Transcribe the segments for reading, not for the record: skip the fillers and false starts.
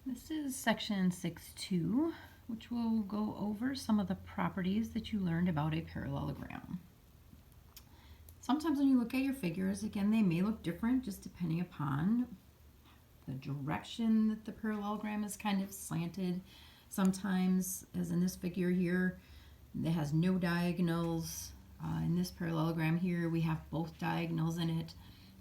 This is section 6.2, which will go over some of the properties that you learned about a parallelogram. Sometimes when you look at your figures, again, they may look different just depending upon the direction that the parallelogram is kind of slanted. Sometimes, as in this figure here, it has no diagonals. In this parallelogram here, we have both diagonals in it.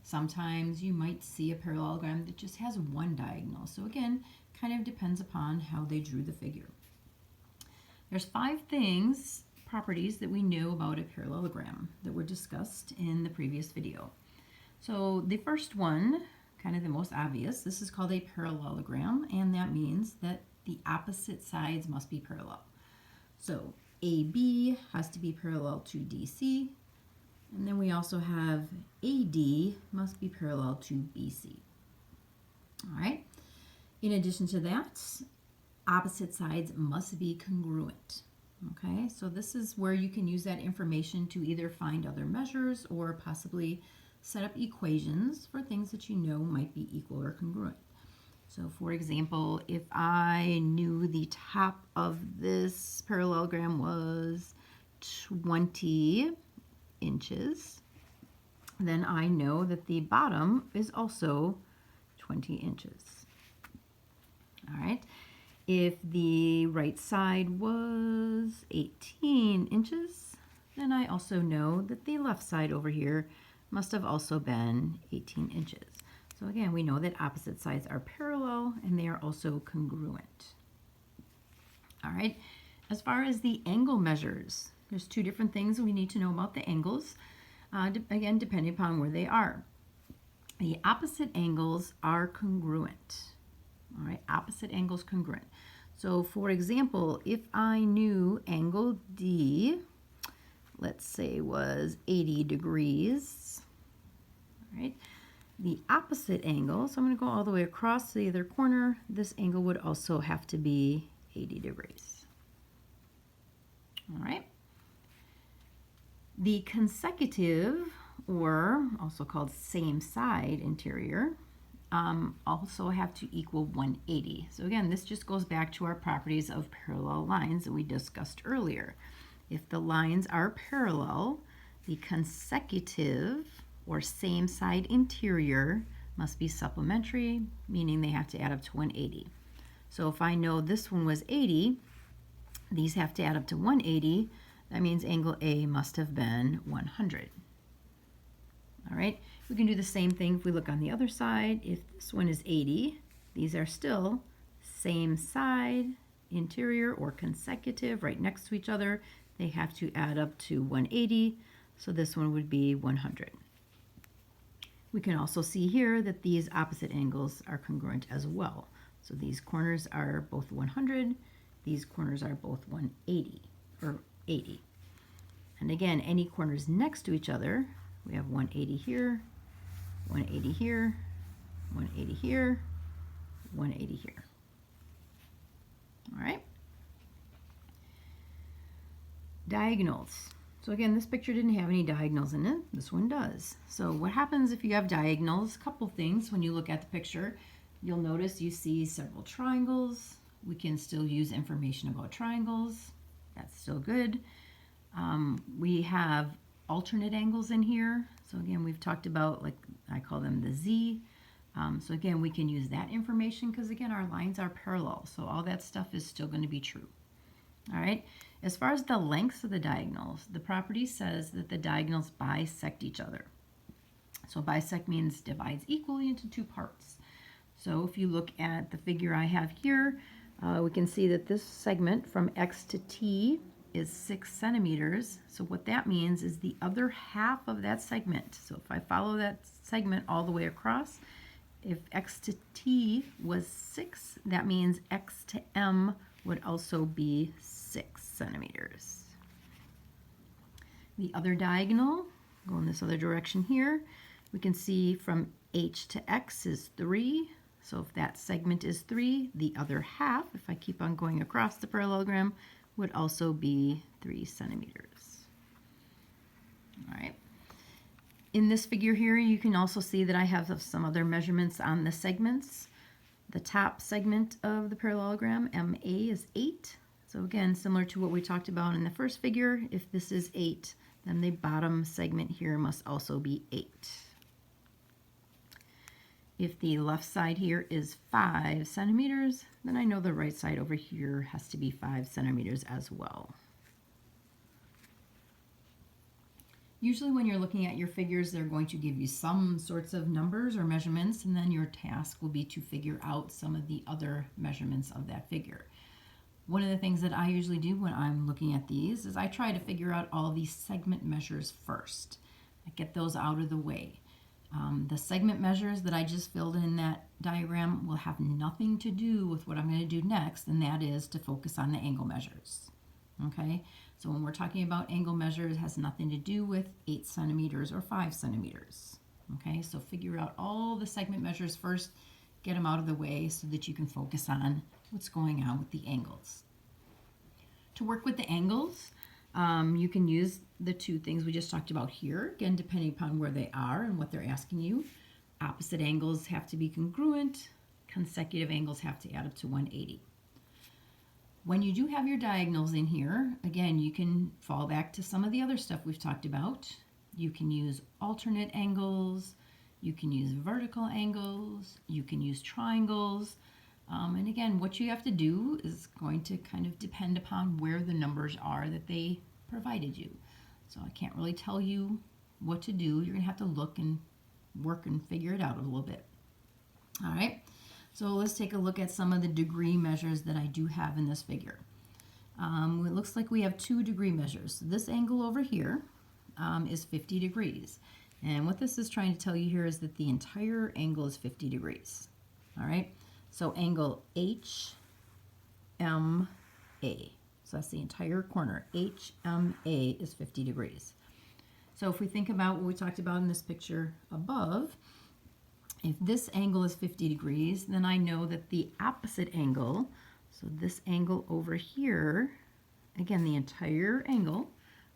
Sometimes you might see a parallelogram that just has one diagonal. So again, kind of depends upon how they drew the figure. There's 5 properties that we know about a parallelogram that were discussed in the previous video. So the first one, kind of the most obvious, this is called a parallelogram, and that means that the opposite sides must be parallel. So AB has to be parallel to DC, and then we also have AD must be parallel to BC. All right. In addition to that, opposite sides must be congruent. Okay, so this is where you can use that information to either find other measures or possibly set up equations for things that you know might be equal or congruent. So for example, if I knew the top of this parallelogram was 20 inches, then I know that the bottom is also 20 inches. All right. If the right side was 18 inches, then I also know that the left side over here must have also been 18 inches. So again, we know that opposite sides are parallel and they are also congruent. All right. As far as the angle measures, there's 2 different things we need to know about the angles, again, depending upon where they are. The opposite angles are congruent. All right, opposite angles congruent. So for example, if I knew angle D, let's say was 80 degrees, all right, the opposite angle, so I'm going to go all the way across the other corner, this angle would also have to be 80 degrees. All right. The consecutive, or also called same side interior, also have to equal 180. So again, this just goes back to our properties of parallel lines that we discussed earlier. If the lines are parallel, the consecutive or same side interior must be supplementary, meaning they have to add up to 180. So if I know this one was 80, these have to add up to 180. That means angle A must have been 100. All right, we can do the same thing if we look on the other side. If this one is 80, these are still same side, interior, or consecutive, right next to each other. They have to add up to 180, so this one would be 100. We can also see here that these opposite angles are congruent as well. So these corners are both 100, these corners are both 180, or 80. And again, any corners next to each other, we have 180 here, 180 here, 180 here, 180 here. All right. Diagonals. So again, this picture didn't have any diagonals in it. This one does. So what happens if you have diagonals? A couple things when you look at the picture. You'll notice you see several triangles. We can still use information about triangles. That's still good. We have alternate angles in here. So again, we've talked about, like I call them the Z. So again, we can use that information because again, our lines are parallel. So all that stuff is still going to be true. All right. As far as the lengths of the diagonals, the property says that the diagonals bisect each other. So bisect means divides equally into 2 parts. So if you look at the figure I have here, we can see that this segment from X to T is 6 centimeters. So what that means is the other half of that segment. So if I follow that segment all the way across, if X to T was 6, that means X to M would also be 6 centimeters. The other diagonal, go in this other direction here, we can see from H to X is 3. So if that segment is 3, the other half, if I keep on going across the parallelogram, would also be 3 centimeters. All right. In this figure here, you can also see that I have some other measurements on the segments. The top segment of the parallelogram, MA, is 8. So again, similar to what we talked about in the first figure, if this is 8, then the bottom segment here must also be 8. If the left side here is 5 centimeters, then I know the right side over here has to be 5 centimeters as well. Usually when you're looking at your figures, they're going to give you some sorts of numbers or measurements, and then your task will be to figure out some of the other measurements of that figure. One of the things that I usually do when I'm looking at these is I try to figure out all these segment measures first. I get those out of the way. The segment measures that I just filled in that diagram will have nothing to do with what I'm going to do next, and that is to focus on the angle measures. Okay, so when we're talking about angle measures, it has nothing to do with 8 centimeters or 5 centimeters. Okay, so figure out all the segment measures first, get them out of the way so that you can focus on what's going on with the angles. To work with the angles, you can use the two things we just talked about here, again, depending upon where they are and what they're asking you. Opposite angles have to be congruent. Consecutive angles have to add up to 180. When you do have your diagonals in here, again, you can fall back to some of the other stuff we've talked about. You can use alternate angles. You can use vertical angles. You can use triangles. And again, what you have to do is going to kind of depend upon where the numbers are that they provided you. So I can't really tell you what to do. You're going to have to look and work and figure it out a little bit. All right, so let's take a look at some of the degree measures that I do have in this figure. It looks like we have 2 degree measures. So this angle over here is 50 degrees. And what this is trying to tell you here is that the entire angle is 50 degrees. All right. So angle HMA, so that's the entire corner, HMA is 50 degrees. So if we think about what we talked about in this picture above, if this angle is 50 degrees, then I know that the opposite angle, so this angle over here, again, the entire angle,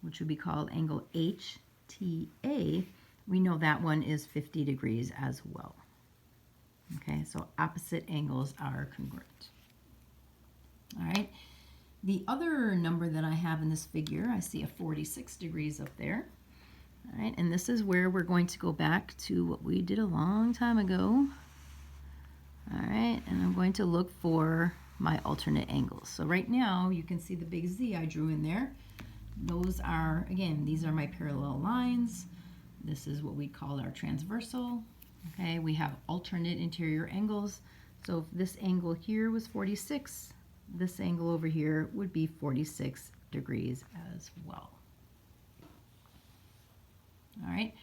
which would be called angle HTA, we know that one is 50 degrees as well. Okay, so opposite angles are congruent. All right, the other number that I have in this figure, I see a 46 degrees up there. All right, and this is where we're going to go back to what we did a long time ago. All right, and I'm going to look for my alternate angles. So right now, you can see the big Z I drew in there. Those are, again, these are my parallel lines. This is what we call our transversal. Okay, we have alternate interior angles. So if this angle here was 46, this angle over here would be 46 degrees as well. All right.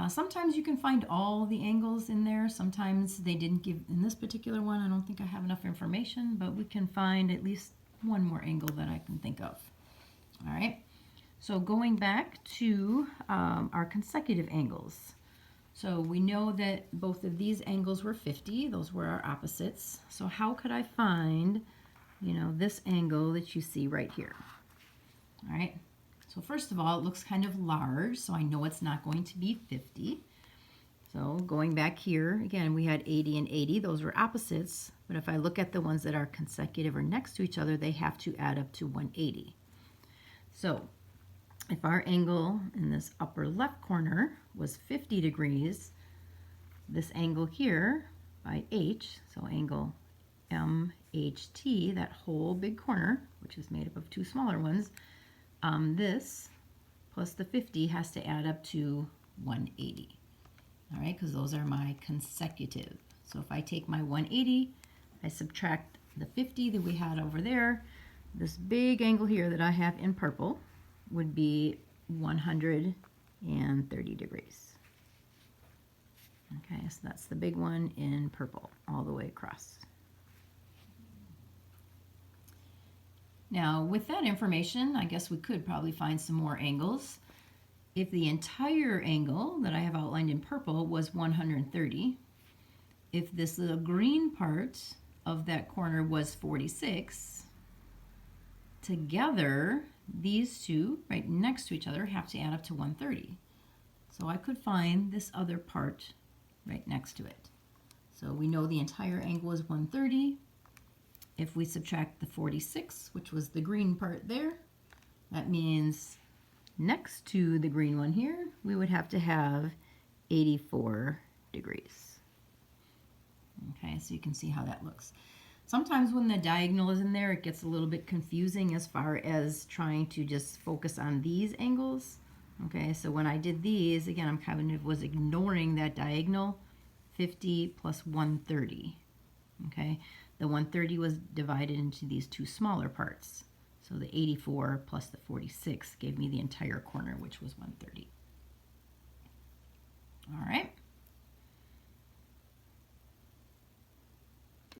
Sometimes you can find all the angles in there. Sometimes they didn't give, in this particular one, I don't think I have enough information, but we can find at least one more angle that I can think of. All right. So going back to our consecutive angles. So we know that both of these angles were 50. Those were our opposites. So how could I find, this angle that you see right here? All right. So first of all, it looks kind of large, so I know it's not going to be 50. So going back here, again, we had 80 and 80. Those were opposites. But if I look at the ones that are consecutive or next to each other, they have to add up to 180. So if our angle in this upper left corner was 50 degrees, this angle here by H, so angle MHT, that whole big corner, which is made up of 2 smaller ones, this plus the 50 has to add up to 180. All right, because those are my consecutive. So if I take my 180, I subtract the 50 that we had over there, this big angle here that I have in purple would be 130 degrees. Okay, so that's the big one in purple all the way across. Now, with that information, I guess we could probably find some more angles. If the entire angle that I have outlined in purple was 130, if this little green part of that corner was 46, together, these two right next to each other have to add up to 130. So I could find this other part right next to it. So we know the entire angle is 130. If we subtract the 46, which was the green part there, that means next to the green one here, we would have to have 84 degrees. Okay, so you can see how that looks. Sometimes when the diagonal is in there, it gets a little bit confusing as far as trying to just focus on these angles. Okay, so when I did these, again, I'm kind of was ignoring that diagonal, 50 plus 130. Okay, the 130 was divided into these two smaller parts. So the 84 plus the 46 gave me the entire corner, which was 130. All right.